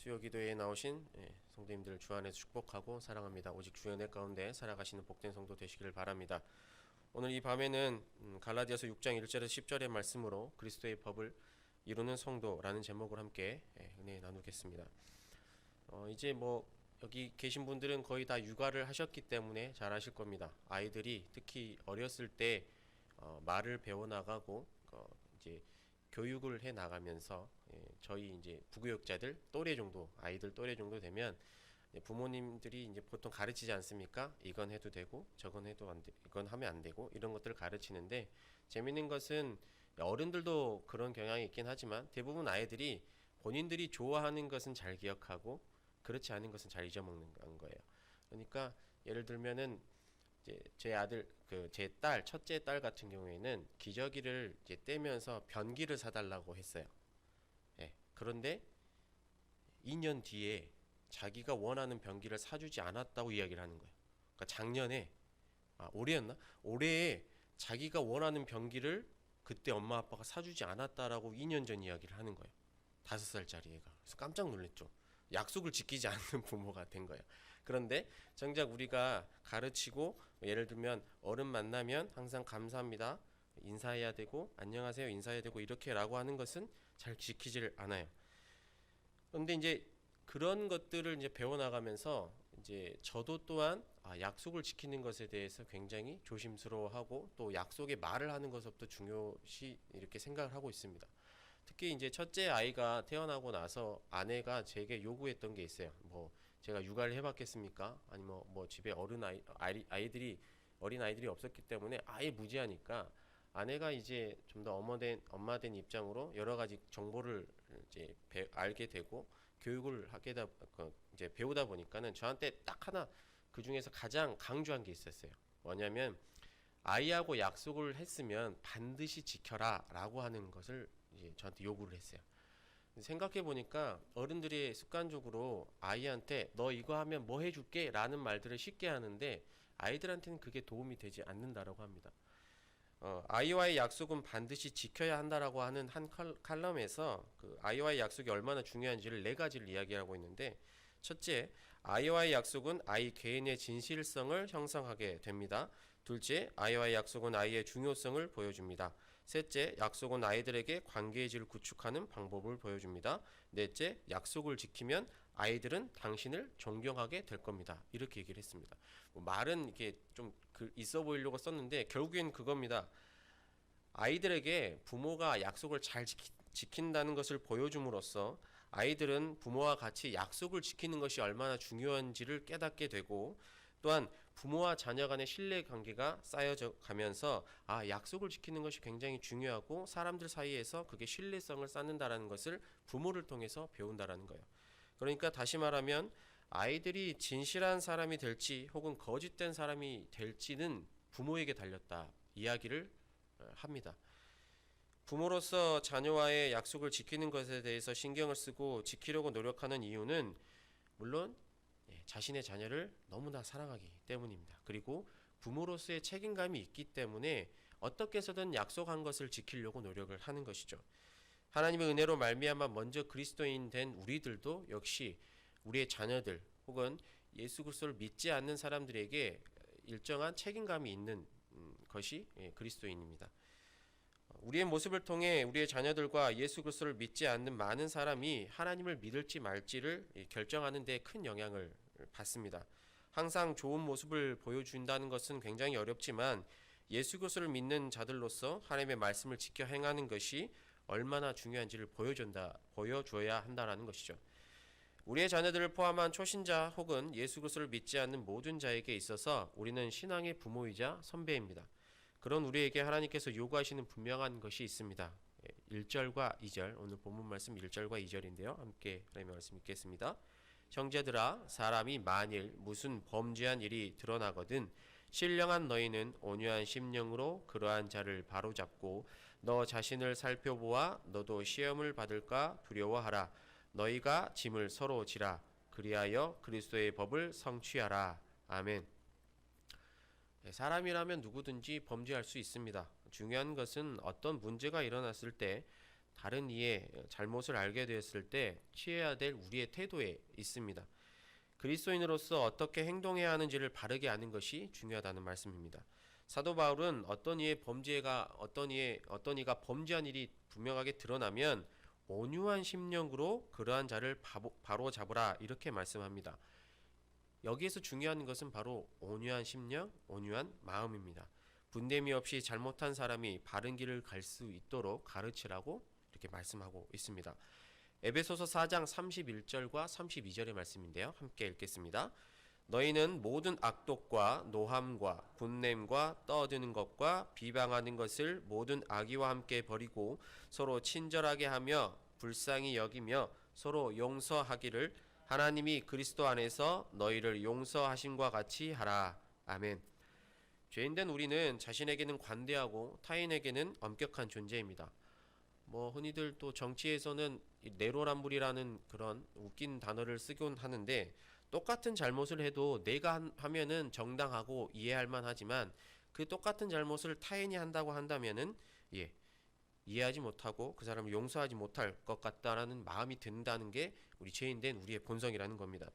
수요 기도회에 나오신 성도님들 주 안에서 축복하고 사랑합니다. 오직 주의 은혜 가운데 살아가시는 복된 성도 되시기를 바랍니다. 오늘 이 밤에는 갈라디아서 6장 1절에서 10절의 말씀으로 그리스도의 법을 이루는 성도라는 제목을 함께 은혜 나누겠습니다. 이제 여기 계신 분들은 거의 다 육아를 하셨기 때문에 잘 아실 겁니다. 아이들이 특히 어렸을 때 말을 배워나가고 이제 교육을 해 나가면서 저희 이제 부교육자들 또래 정도, 아이들 또래 정도 되면 부모님들이 이제 보통 가르치지 않습니까? 이건 해도 되고 저건 해도 안 돼, 이건 하면 안 되고 이런 것들을 가르치는데, 재밌는 것은 어른들도 그런 경향이 있긴 하지만 대부분 아이들이 본인들이 좋아하는 것은 잘 기억하고 그렇지 않은 것은 잘 잊어먹는 거예요. 그러니까 예를 들면은 이제 제 아들, 제 딸, 첫째 딸 같은 경우에는 기저귀를 이제 떼면서 변기를 사달라고 했어요. 그런데 2년 뒤에 자기가 원하는 변기를 사주지 않았다고 이야기를 하는 거예요. 그러니까 작년에, 올해였나? 올해에 자기가 원하는 변기를 그때 엄마 아빠가 사주지 않았다라고 2년 전 이야기를 하는 거예요. 5살짜리 애가. 그래서 깜짝 놀랐죠. 약속을 지키지 않는 부모가 된 거예요. 그런데 정작 우리가 가르치고, 예를 들면 어른 만나면 항상 감사합니다, 인사해야 되고 안녕하세요 인사해야 되고 이렇게라고 하는 것은 잘 지키지를 않아요. 그런데 이제 그런 것들을 이제 배워나가면서 이제 저도 또한 약속을 지키는 것에 대해서 굉장히 조심스러워하고 또 약속에 말을 하는 것부터 중요시 이렇게 생각을 하고 있습니다. 특히 이제 첫째 아이가 태어나고 나서 아내가 제게 요구했던 게 있어요. 제가 육아를 해봤겠습니까? 아니면 집에 아이들이 어린 아이들이 없었기 때문에 아예 무지하니까 아내가 이제 좀 더 엄마된 입장으로 여러 가지 정보를 이제 알게 되고 교육을 이제 배우다 보니까는 저한테 딱 하나 그 중에서 가장 강조한 게 있었어요. 뭐냐면 아이하고 약속을 했으면 반드시 지켜라라고 하는 것을 이제 저한테 요구를 했어요. 생각해 보니까 어른들이 습관적으로 아이한테 너 이거 하면 뭐 해줄게 라는 말들을 쉽게 하는데 아이들한테는 그게 도움이 되지 않는다라고 합니다. 아이와의 약속은 반드시 지켜야 한다라고 하는 한 칼럼에서 그 아이와의 약속이 얼마나 중요한지를 4가지를 이야기하고 있는데, 첫째, 아이와의 약속은 아이 개인의 진실성을 형성하게 됩니다. 둘째, 아이와의 약속은 아이의 중요성을 보여줍니다. 셋째, 약속은 아이들에게 관계의 질을 구축하는 방법을 보여줍니다. 넷째, 약속을 지키면 아이들은 당신을 존경하게 될 겁니다. 이렇게 얘기를 했습니다. 말은 이게 좀 있어 보이려고 썼는데 결국엔 그겁니다. 아이들에게 부모가 약속을 잘 지킨다는 것을 보여줌으로써 아이들은 부모와 같이 약속을 지키는 것이 얼마나 중요한지를 깨닫게 되고, 또한 부모와 자녀 간의 신뢰 관계가 쌓여져 가면서 약속을 지키는 것이 굉장히 중요하고 사람들 사이에서 그게 신뢰성을 쌓는다라는 것을 부모를 통해서 배운다라는 거예요. 그러니까 다시 말하면 아이들이 진실한 사람이 될지 혹은 거짓된 사람이 될지는 부모에게 달렸다 이야기를 합니다. 부모로서 자녀와의 약속을 지키는 것에 대해서 신경을 쓰고 지키려고 노력하는 이유는 물론 자신의 자녀를 너무나 사랑하기 때문입니다. 그리고 부모로서의 책임감이 있기 때문에 어떻게 해서든 약속한 것을 지키려고 노력을 하는 것이죠. 하나님의 은혜로 말미암아 먼저 그리스도인 된 우리들도 역시 우리의 자녀들 혹은 예수 그리스도를 믿지 않는 사람들에게 일정한 책임감이 있는 것이 그리스도인입니다. 우리의 모습을 통해 우리의 자녀들과 예수 그리스도를 믿지 않는 많은 사람이 하나님을 믿을지 말지를 결정하는 데 큰 영향을 받습니다. 항상 좋은 모습을 보여준다는 것은 굉장히 어렵지만 예수 그리스도를 믿는 자들로서 하나님의 말씀을 지켜 행하는 것이 얼마나 중요한지를 보여줘야 한다는 것이죠. 우리의 자녀들을 포함한 초신자 혹은 예수 그리스도를 믿지 않는 모든 자에게 있어서 우리는 신앙의 부모이자 선배입니다. 그런 우리에게 하나님께서 요구하시는 분명한 것이 있습니다. 1절과 2절, 오늘 본문 말씀 1절과 2절인데요. 함께 하나님의 말씀 읽겠습니다. 형제들아, 사람이 만일 무슨 범죄한 일이 드러나거든 신령한 너희는 온유한 심령으로 그러한 자를 바로잡고 너 자신을 살펴보아 너도 시험을 받을까 두려워하라. 너희가 짐을 서로 지라. 그리하여 그리스도의 법을 성취하라. 아멘. 사람이라면 누구든지 범죄할 수 있습니다. 중요한 것은 어떤 문제가 일어났을 때 다른 이의 잘못을 알게 되었을 때 취해야 될 우리의 태도에 있습니다. 그리스도인으로서 어떻게 행동해야 하는지를 바르게 아는 것이 중요하다는 말씀입니다. 사도 바울은 어떤 이가 범죄한 일이 분명하게 드러나면 온유한 심령으로 그러한 자를 바로 잡으라 이렇게 말씀합니다. 여기에서 중요한 것은 바로 온유한 심령, 온유한 마음입니다. 분됨이 없이 잘못한 사람이 바른 길을 갈 수 있도록 가르치라고 이렇게 말씀하고 있습니다. 에베소서 4장 31절과 32절의 말씀인데요. 함께 읽겠습니다. 너희는 모든 악독과 노함과 분냄과 떠드는 것과 비방하는 것을 모든 악의와 함께 버리고 서로 친절하게 하며 불쌍히 여기며 서로 용서하기를 하나님이 그리스도 안에서 너희를 용서하심과 같이 하라. 아멘. 죄인된 우리는 자신에게는 관대하고 타인에게는 엄격한 존재입니다. 흔히들 또 정치에서는 내로남불이라는 그런 웃긴 단어를 쓰곤 하는데, 똑같은 잘못을 해도 내가 하면은 정당하고 이해할 만하지만 그 똑같은 잘못을 타인이 한다고 한다면은 이해하지 못하고 그 사람을 용서하지 못할 것 같다라는 마음이 든다는 게 우리 죄인된 우리의 본성이라는 겁니다.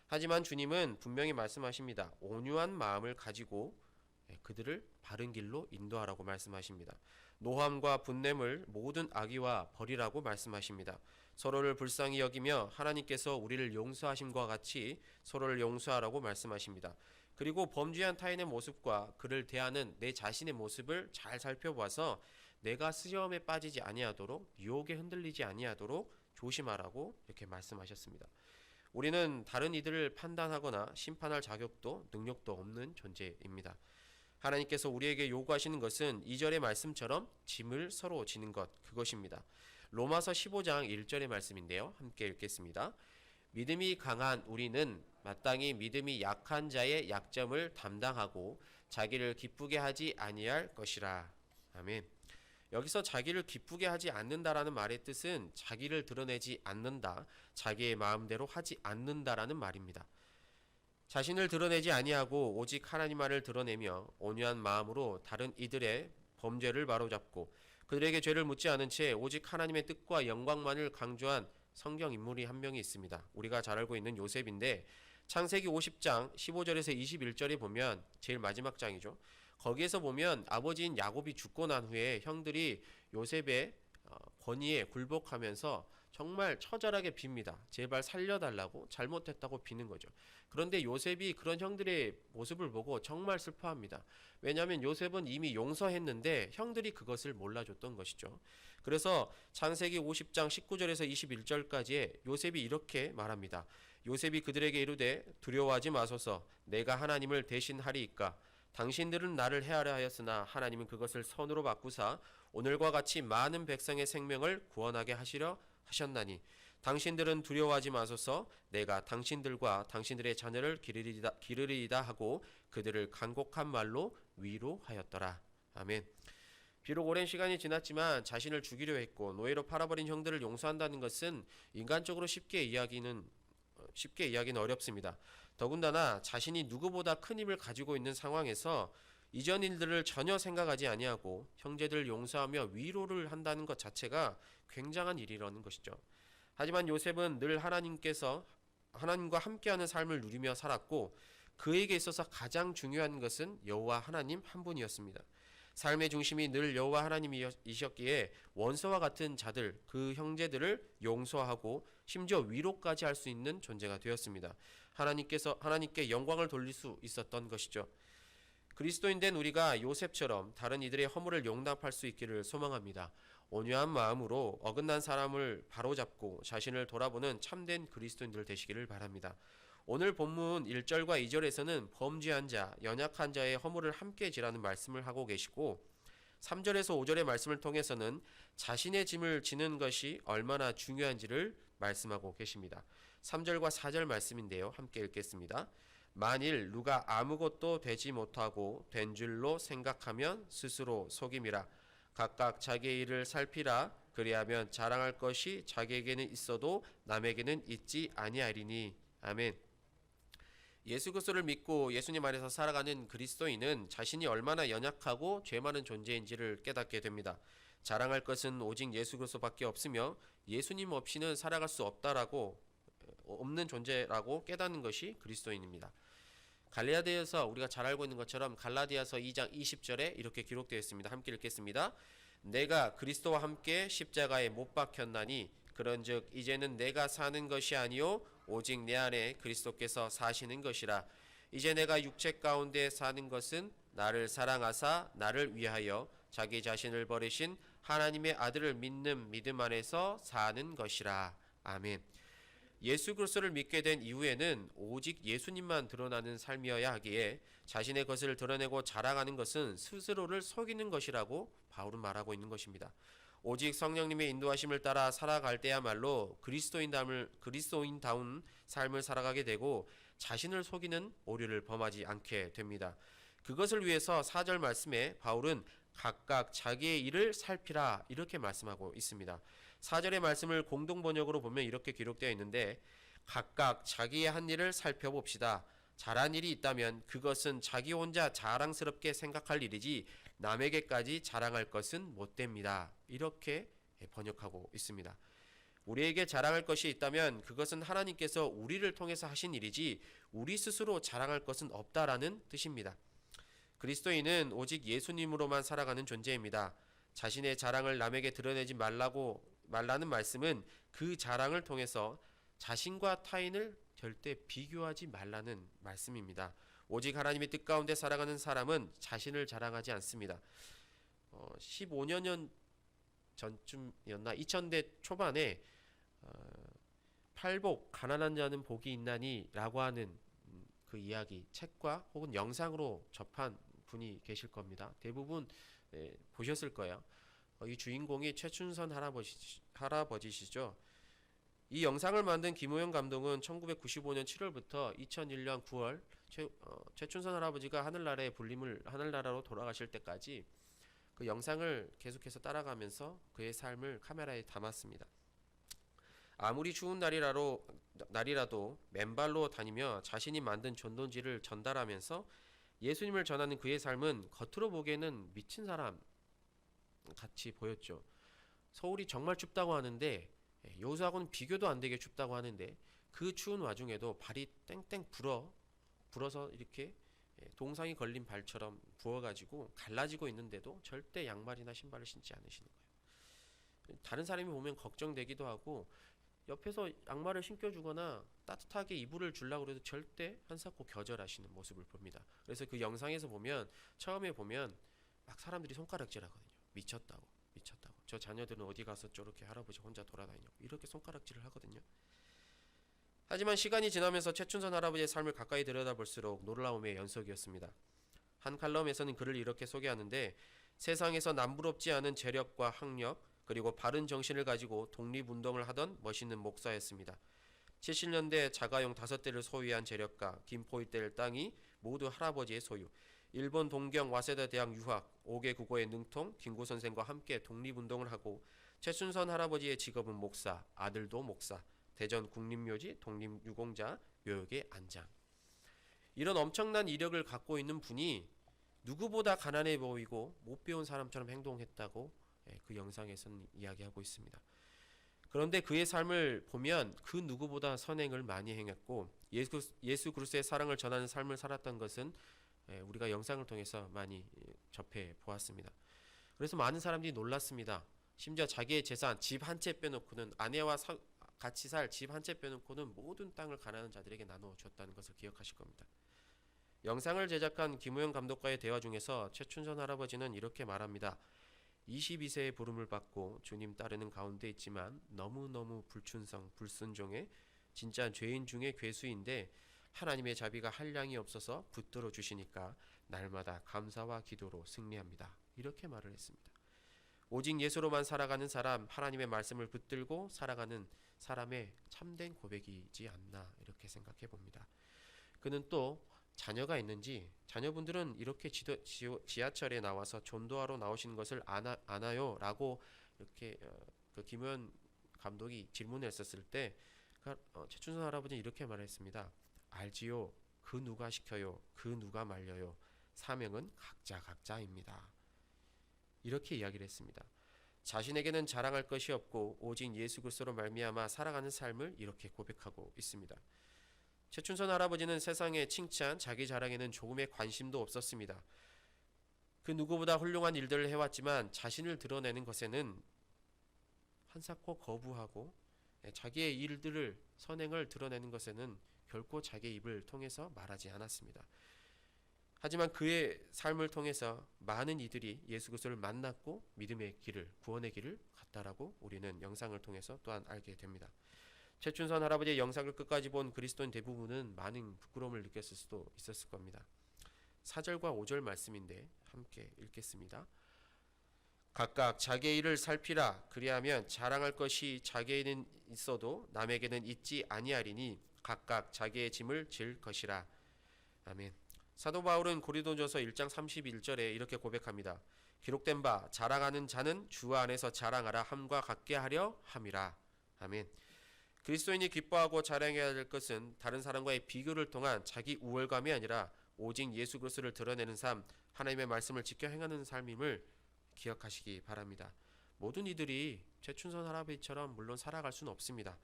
하지만 주님은 분명히 말씀하십니다. 온유한 마음을 가지고 그들을 바른 길로 인도하라고 말씀하십니다. 노함과 분냄을 모든 악의와 버리라고 말씀하십니다. 서로를 불쌍히 여기며 하나님께서 우리를 용서하심과 같이 서로를 용서하라고 말씀하십니다. 그리고 범죄한 타인의 모습과 그를 대하는 내 자신의 모습을 잘 살펴봐서 내가 시험에 빠지지 아니하도록, 유혹에 흔들리지 아니하도록 조심하라고 이렇게 말씀하셨습니다. 우리는 다른 이들을 판단하거나 심판할 자격도 능력도 없는 존재입니다. 하나님께서 우리에게 요구하시는 것은 2절의 말씀처럼 짐을 서로 지는 것, 그것입니다. 로마서 15장 1절의 말씀인데요. 함께 읽겠습니다. 믿음이 강한 우리는 마땅히 믿음이 약한 자의 약점을 담당하고 자기를 기쁘게 하지 아니할 것이라. 아멘. 여기서 자기를 기쁘게 하지 않는다라는 말의 뜻은 자기를 드러내지 않는다, 자기의 마음대로 하지 않는다라는 말입니다. 자신을 드러내지 아니하고 오직 하나님만을 드러내며 온유한 마음으로 다른 이들의 범죄를 바로잡고 그들에게 죄를 묻지 않은 채 오직 하나님의 뜻과 영광만을 강조한 성경 인물이 한 명이 있습니다. 우리가 잘 알고 있는 요셉인데, 창세기 50장 15절에서 21절에 보면 제일 마지막 장이죠. 거기에서 보면 아버지인 야곱이 죽고 난 후에 형들이 요셉의 권위에 굴복하면서 정말 처절하게 빕니다. 제발 살려달라고, 잘못했다고 비는 거죠. 그런데 요셉이 그런 형들의 모습을 보고 정말 슬퍼합니다. 왜냐하면 요셉은 이미 용서했는데 형들이 그것을 몰라줬던 것이죠. 그래서 창세기 50장 19절에서 21절까지에 요셉이 이렇게 말합니다. 요셉이 그들에게 이르되 두려워하지 마소서, 내가 하나님을 대신하리이까. 당신들은 나를 해하려 하였으나 하나님은 그것을 선으로 바꾸사 오늘과 같이 많은 백성의 생명을 구원하게 하시려 하셨나니 당신들은 두려워하지 마소서, 내가 당신들과 당신들의 자녀를 기르리이다 하고 그들을 간곡한 말로 위로하였더라. 아멘. 비록 오랜 시간이 지났지만 자신을 죽이려 했고 노예로 팔아버린 형들을 용서한다는 것은 인간적으로 쉽게 이야기는 어렵습니다. 더군다나 자신이 누구보다 큰 힘을 가지고 있는 상황에서 이전 일들을 전혀 생각하지 아니하고 형제들을 용서하며 위로를 한다는 것 자체가 굉장한 일이라는 것이죠. 하지만 요셉은 늘 하나님과 함께하는 삶을 누리며 살았고 그에게 있어서 가장 중요한 것은 여호와 하나님 한 분이었습니다. 삶의 중심이 늘 여호와 하나님이셨기에 원수와 같은 자들, 그 형제들을 용서하고 심지어 위로까지 할 수 있는 존재가 되었습니다. 하나님께 영광을 돌릴 수 있었던 것이죠. 그리스도인 된 우리가 요셉처럼 다른 이들의 허물을 용납할 수 있기를 소망합니다. 온유한 마음으로 어긋난 사람을 바로잡고 자신을 돌아보는 참된 그리스도인들 되시기를 바랍니다. 오늘 본문 1절과 2절에서는 범죄한 자, 연약한 자의 허물을 함께 지라는 말씀을 하고 계시고 3절에서 5절의 말씀을 통해서는 자신의 짐을 지는 것이 얼마나 중요한지를 말씀하고 계십니다. 3절과 4절 말씀인데요. 함께 읽겠습니다. 만일 누가 아무것도 되지 못하고 된 줄로 생각하면 스스로 속임이라. 각각 자기의 일을 살피라. 그리하면 자랑할 것이 자기에게는 있어도 남에게는 있지 아니하리니. 아멘. 예수 그리스도를 믿고 예수님 안에서 살아가는 그리스도인은 자신이 얼마나 연약하고 죄 많은 존재인지를 깨닫게 됩니다. 자랑할 것은 오직 예수 그리스도밖에 없으며 예수님 없이는 살아갈 수 없는 존재라고 깨닫는 것이 그리스도인입니다. 갈라디아서 우리가 잘 알고 있는 것처럼 갈라디아서 2장 20절에 이렇게 기록되어 있습니다. 함께 읽겠습니다. 내가 그리스도와 함께 십자가에 못 박혔나니 그런즉 이제는 내가 사는 것이 아니요 오직 내 안에 그리스도께서 사시는 것이라. 이제 내가 육체 가운데 사는 것은 나를 사랑하사 나를 위하여 자기 자신을 버리신 하나님의 아들을 믿는 믿음 안에서 사는 것이라. 아멘. 예수 그리스도를 믿게 된 이후에는 오직 예수님만 드러나는 삶이어야 하기에 자신의 것을 드러내고 자랑하는 것은 스스로를 속이는 것이라고 바울은 말하고 있는 것입니다. 오직 성령님의 인도하심을 따라 살아갈 때야말로 그리스도인다운 삶을 살아가게 되고 자신을 속이는 오류를 범하지 않게 됩니다. 그것을 위해서 4절 말씀에 바울은 각각 자기의 일을 살피라 이렇게 말씀하고 있습니다. 4절의 말씀을 공동 번역으로 보면 이렇게 기록되어 있는데 각각 자기의 한 일을 살펴봅시다. 잘한 일이 있다면 그것은 자기 혼자 자랑스럽게 생각할 일이지 남에게까지 자랑할 것은 못됩니다. 이렇게 번역하고 있습니다. 우리에게 자랑할 것이 있다면 그것은 하나님께서 우리를 통해서 하신 일이지 우리 스스로 자랑할 것은 없다라는 뜻입니다. 그리스도인은 오직 예수님으로만 살아가는 존재입니다. 자신의 자랑을 남에게 드러내지 말라는 말씀은 그 자랑을 통해서 자신과 타인을 절대 비교하지 말라는 말씀입니다. 오직 하나님의 뜻 가운데 살아가는 사람은 자신을 자랑하지 않습니다. 15년 전쯤이었나 2000대 초반에 팔복 가난한 자는 복이 있나니 라고 하는 그 이야기 책과 혹은 영상으로 접한 분이 계실 겁니다. 대부분 보셨을 거예요. 이 주인공이 최춘선 할아버지시죠. 이 영상을 만든 김우영 감독은 1995년 7월부터 2001년 9월 최춘선 할아버지가 하늘나라로 돌아가실 때까지 그 영상을 계속해서 따라가면서 그의 삶을 카메라에 담았습니다. 아무리 추운 날이라도 맨발로 다니며 자신이 만든 전돈지를 전달하면서 예수님을 전하는 그의 삶은 겉으로 보기에는 미친 사람 같이 보였죠. 서울이 정말 춥다고 하는데 여수하고는 비교도 안 되게 춥다고 하는데 그 추운 와중에도 발이 땡땡 불어서 이렇게 동상이 걸린 발처럼 부어가지고 갈라지고 있는데도 절대 양말이나 신발을 신지 않으시는 거예요. 다른 사람이 보면 걱정되기도 하고 옆에서 양말을 신겨주거나 따뜻하게 이불을 주려고 해도 절대 한사코 겨절하시는 모습을 봅니다. 그래서 그 영상에서 처음에 보면 막 사람들이 손가락질 하거든요. 미쳤다고. 저 자녀들은 어디 가서 저렇게 할아버지 혼자 돌아다니냐고 이렇게 손가락질을 하거든요. 하지만 시간이 지나면서 최춘선 할아버지의 삶을 가까이 들여다볼수록 놀라움의 연속이었습니다. 한 칼럼에서는 그를 이렇게 소개하는데 세상에서 남부럽지 않은 재력과 학력 그리고 바른 정신을 가지고 독립운동을 하던 멋있는 목사였습니다. 70년대 자가용 5대를 소유한 재력가, 김포 일대의 땅이 모두 할아버지의 소유. 일본 동경 와세다 대학 유학, 5개 국어의 능통, 김구 선생과 함께 독립운동을 하고 최춘선 할아버지의 직업은 목사, 아들도 목사, 대전 국립묘지 독립유공자 묘역의 안장. 이런 엄청난 이력을 갖고 있는 분이 누구보다 가난해 보이고 못 배운 사람처럼 행동했다고 그 영상에서는 이야기하고 있습니다. 그런데 그의 삶을 보면 그 누구보다 선행을 많이 행했고 예수 그리스도의 사랑을 전하는 삶을 살았던 것은 우리가 영상을 통해서 많이 접해 보았습니다. 그래서 많은 사람들이 놀랐습니다. 심지어 자기의 재산, 집 한 채 빼놓고는 아내와 같이 살 집 한 채 빼놓고는 모든 땅을 가난한 자들에게 나누어 줬다는 것을 기억하실 겁니다. 영상을 제작한 김우영 감독과의 대화 중에서 최춘선 할아버지는 이렇게 말합니다. 22세의 부름을 받고 주님 따르는 가운데 있지만 너무너무 불순종의 진짜 죄인 중에 괴수인데 하나님의 자비가 한량이 없어서 붙들어 주시니까 날마다 감사와 기도로 승리합니다. 이렇게 말을 했습니다. 오직 예수로만 살아가는 사람, 하나님의 말씀을 붙들고 살아가는 사람의 참된 고백이지 않나 이렇게 생각해 봅니다. 그는 또 자녀가 있는지 자녀분들은 이렇게 지하철에 나와서 전도하러 나오시는 것을 아나요? 라고 이렇게 그 김우현 감독이 질문을 했었을 때 최춘선 할아버지는 이렇게 말했습니다. 알지요. 그 누가 시켜요. 그 누가 말려요. 사명은 각자입니다. 이렇게 이야기를 했습니다. 자신에게는 자랑할 것이 없고 오직 예수 그리스도로 말미암아 살아가는 삶을 이렇게 고백하고 있습니다. 최춘선 할아버지는 세상의 칭찬, 자기 자랑에는 조금의 관심도 없었습니다. 그 누구보다 훌륭한 일들을 해왔지만 자신을 드러내는 것에는 한사코 거부하고 자기의 일들을 선행을 드러내는 것에는 결코 자기의 입을 통해서 말하지 않았습니다. 하지만 그의 삶을 통해서 많은 이들이 예수 그리스도를 만났고 믿음의 길을, 구원의 길을 갔다라고 우리는 영상을 통해서 또한 알게 됩니다. 최춘선 할아버지의 영상을 끝까지 본 그리스도인 대부분은 많은 부끄러움을 느꼈을 수도 있었을 겁니다. 4절과 5절 말씀인데 함께 읽겠습니다. 각각 자기의 일을 살피라. 그리하면 자랑할 것이 자기에게는 있어도 남에게는 있지 아니하리니 각각 자기의 짐을 질 것이라. 아멘. 사도 바울은 고린도전서 1장 31절에 이렇게 고백합니다. 기록된 바 자랑하는 자는 주 안에서 자랑하라 함과 같게 하려 함이라. 아멘. 그리스도인이 기뻐하고 자랑해야 될 것은 다른 사람과의 비교를 통한 자기 우월감이 아니라 오직 예수 그리스도를 드러내는 삶, 하나님의 말씀을 지켜 행하는 삶임을 기억하시기 바랍니다. 모든 이들이 최춘선 할아버지처럼 물론 살아갈 수는 없습니다.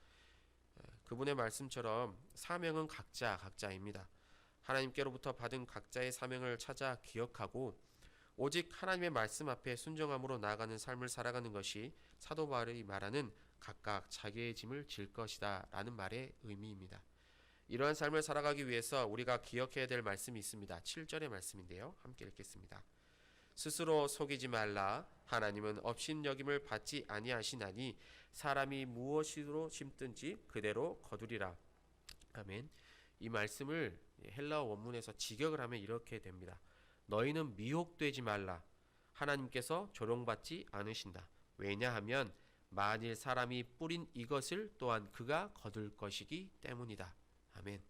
그분의 말씀처럼 사명은 각자입니다. 하나님께로부터 받은 각자의 사명을 찾아 기억하고 오직 하나님의 말씀 앞에 순종함으로 나아가는 삶을 살아가는 것이 사도 바울이 말하는 각각 자기의 짐을 질 것이다 라는 말의 의미입니다. 이러한 삶을 살아가기 위해서 우리가 기억해야 될 말씀이 있습니다. 7절의 말씀인데요. 함께 읽겠습니다. 스스로 속이지 말라. 하나님은 업신여김을 받지 아니하시나니 사람이 무엇으로 심든지 그대로 거두리라. 아멘. 이 말씀을 헬라어 원문에서 직역을 하면 이렇게 됩니다. 너희는 미혹되지 말라. 하나님께서 조롱받지 않으신다. 왜냐하면 만일 사람이 뿌린 이것을 또한 그가 거둘 것이기 때문이다. 아멘.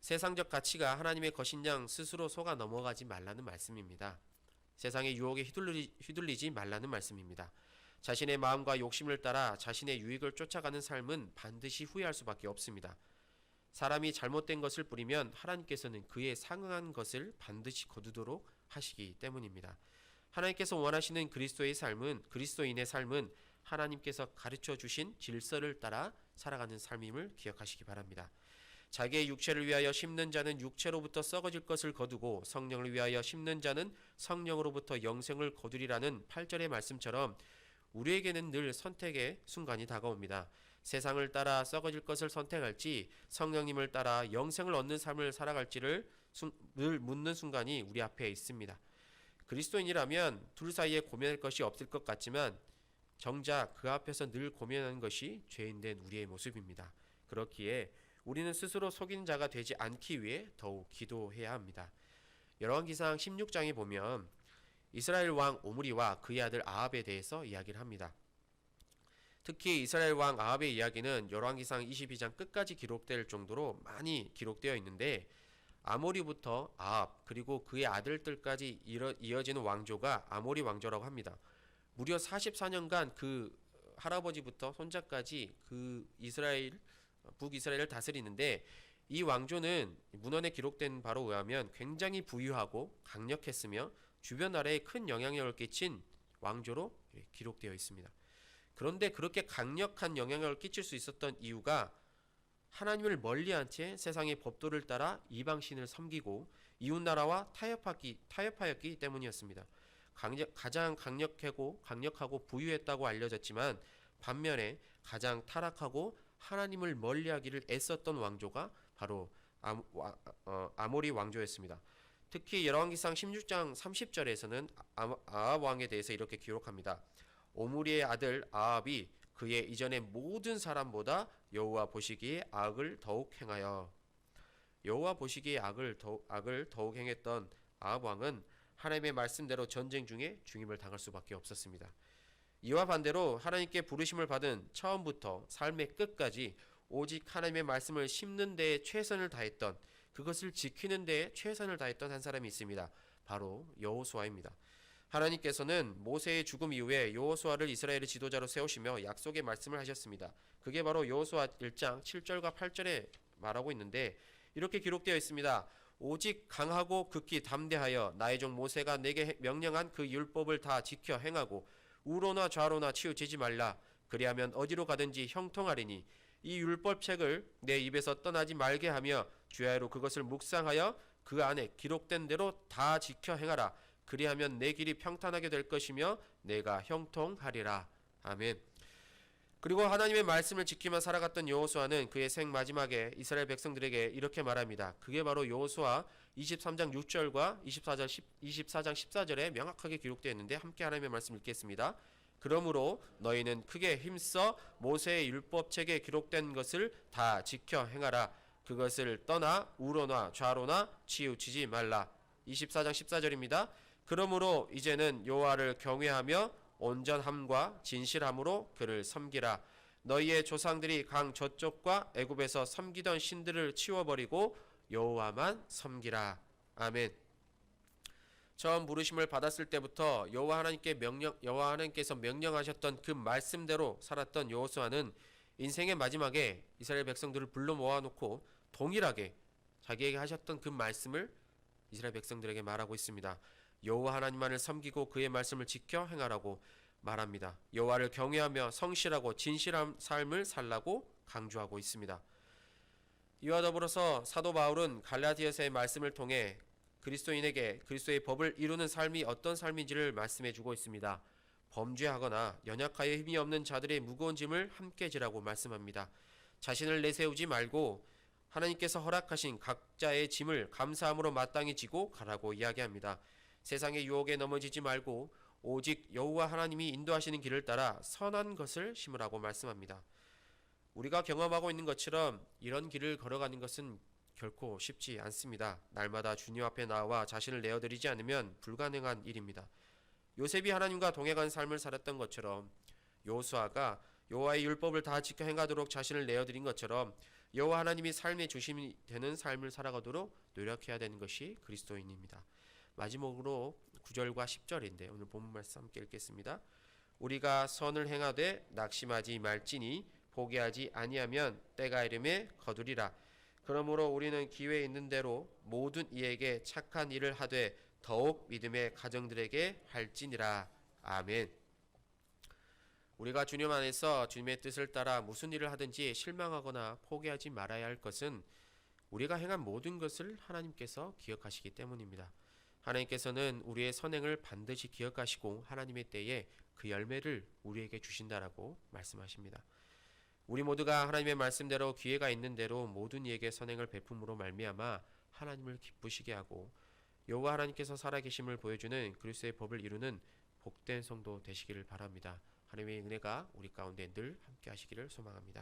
세상적 가치가 하나님의 것인 양 스스로 속아 넘어가지 말라는 말씀입니다. 세상의 유혹에 휘둘리지 말라는 말씀입니다. 자신의 마음과 욕심을 따라 자신의 유익을 쫓아가는 삶은 반드시 후회할 수밖에 없습니다. 사람이 잘못된 것을 뿌리면 하나님께서는 그에 상응한 것을 반드시 거두도록 하시기 때문입니다. 하나님께서 원하시는 그리스도인의 삶은 하나님께서 가르쳐 주신 질서를 따라 살아가는 삶임을 기억하시기 바랍니다. 자기의 육체를 위하여 심는 자는 육체로부터 썩어질 것을 거두고 성령을 위하여 심는 자는 성령으로부터 영생을 거두리라는 8절의 말씀처럼 우리에게는 늘 선택의 순간이 다가옵니다. 세상을 따라 썩어질 것을 선택할지 성령님을 따라 영생을 얻는 삶을 살아갈지를 늘 묻는 순간이 우리 앞에 있습니다. 그리스도인이라면 둘 사이에 고민할 것이 없을 것 같지만 정작 그 앞에서 늘 고민하는 것이 죄인된 우리의 모습입니다. 그렇기에 우리는 스스로 속이는 자가 되지 않기 위해 더욱 기도해야 합니다. 열왕기상 16장에 보면 이스라엘 왕 오므리와 그의 아들 아합에 대해서 이야기를 합니다. 특히 이스라엘 왕 아합의 이야기는 열왕기상 22장 끝까지 기록될 정도로 많이 기록되어 있는데 아모리부터 아합 그리고 그의 아들들까지 이어지는 왕조가 아모리 왕조라고 합니다. 무려 44년간 그 할아버지부터 손자까지 그 북이스라엘을 다스리는데 이 왕조는 문헌에 기록된 바로 의하면 굉장히 부유하고 강력했으며 주변 나라에 큰 영향력을 끼친 왕조로 기록되어 있습니다. 그런데 그렇게 강력한 영향력을 끼칠 수 있었던 이유가 하나님을 멀리한 채 세상의 법도를 따라 이방신을 섬기고 이웃나라와 타협하였기 때문이었습니다. 가장 강력하고 부유했다고 알려졌지만 반면에 가장 타락하고 하나님을 멀리하기를 애썼던 왕조가 바로 아모리 왕조였습니다. 특히 열왕기상 16장 30절에서는 아합 왕에 대해서 이렇게 기록합니다. 오므리의 아들 아합이 그의 이전의 모든 사람보다 여호와 보시기에 악을 더욱 행하여. 여호와 보시기에 악을 더욱 행했던 아합 왕은 하나님의 말씀대로 전쟁 중에 죽임을 당할 수밖에 없었습니다. 이와 반대로 하나님께 부르심을 받은 처음부터 삶의 끝까지 오직 하나님의 말씀을 심는 데에 최선을 다했던, 그것을 지키는 데에 최선을 다했던 한 사람이 있습니다. 바로 여호수아입니다. 하나님께서는 모세의 죽음 이후에 여호수아를 이스라엘의 지도자로 세우시며 약속의 말씀을 하셨습니다. 그게 바로 여호수아 1장 7절과 8절에 말하고 있는데 이렇게 기록되어 있습니다. 오직 강하고 극히 담대하여 나의 종 모세가 내게 명령한 그 율법을 다 지켜 행하고 우로나 좌로나 치우치지 말라. 그리하면 어디로 가든지 형통하리니 이 율법책을 내 입에서 떠나지 말게 하며 주야로 그것을 묵상하여 그 안에 기록된 대로 다 지켜 행하라. 그리하면 내 길이 평탄하게 될 것이며 내가 형통하리라. 아멘. 그리고 하나님의 말씀을 지키며 살아갔던 여호수아는 그의 생 마지막에 이스라엘 백성들에게 이렇게 말합니다. 그게 바로 여호수아 23장 6절과 24장 14절에 명확하게 기록되어 있는데 함께 하나님의 말씀 읽겠습니다. 그러므로 너희는 크게 힘써 모세의 율법책에 기록된 것을 다 지켜 행하라. 그것을 떠나 우로나 좌로나 치우치지 말라. 24장 14절입니다. 그러므로 이제는 여호와를 경외하며 온전함과 진실함으로 그를 섬기라. 너희의 조상들이 강 저쪽과 애굽에서 섬기던 신들을 치워버리고 여호와만 섬기라. 아멘. 처음 부르심을 받았을 때부터 여호와 하나님께서 명령하셨던 그 말씀대로 살았던 여호수아는 인생의 마지막에 이스라엘 백성들을 불러 모아놓고 동일하게 자기에게 하셨던 그 말씀을 이스라엘 백성들에게 말하고 있습니다. 여호와 하나님만을 섬기고 그의 말씀을 지켜 행하라고 말합니다. 여호와를 경외하며 성실하고 진실한 삶을 살라고 강조하고 있습니다. 이와 더불어서 사도 바울은 갈라디아서의 말씀을 통해 그리스도인에게 그리스도의 법을 이루는 삶이 어떤 삶인지를 말씀해 주고 있습니다. 범죄하거나 연약하여 힘이 없는 자들의 무거운 짐을 함께 지라고 말씀합니다. 자신을 내세우지 말고 하나님께서 허락하신 각자의 짐을 감사함으로 마땅히 지고 가라고 이야기합니다. 세상의 유혹에 넘어지지 말고 오직 여호와 하나님이 인도하시는 길을 따라 선한 것을 심으라고 말씀합니다. 우리가 경험하고 있는 것처럼 이런 길을 걸어가는 것은 결코 쉽지 않습니다. 날마다 주님 앞에 나와 자신을 내어드리지 않으면 불가능한 일입니다. 요셉이 하나님과 동행한 삶을 살았던 것처럼 여호수아가 여호와의 율법을 다 지켜 행하도록 자신을 내어드린 것처럼 여호와 하나님이 삶의 중심이 되는 삶을 살아가도록 노력해야 되는 것이 그리스도인입니다. 마지막으로 9절과 10절인데 오늘 본문 말씀 함께 읽겠습니다. 우리가 선을 행하되 낙심하지 말지니 포기하지 아니하면 때가 이름에 거두리라. 그러므로 우리는 기회 있는 대로 모든 이에게 착한 일을 하되 더욱 믿음의 가정들에게 할지니라. 아멘. 우리가 주님 안에서 주님의 뜻을 따라 무슨 일을 하든지 실망하거나 포기하지 말아야 할 것은 우리가 행한 모든 것을 하나님께서 기억하시기 때문입니다. 하나님께서는 우리의 선행을 반드시 기억하시고 하나님의 때에 그 열매를 우리에게 주신다라고 말씀하십니다. 우리 모두가 하나님의 말씀대로 기회가 있는 대로 모든 이에게 선행을 베품으로 말미암아 하나님을 기쁘시게 하고 여호와 하나님께서 살아계심을 보여주는 그리스도의 법을 이루는 복된 성도 되시기를 바랍니다. 하나님의 은혜가 우리 가운데 늘 함께 하시기를 소망합니다.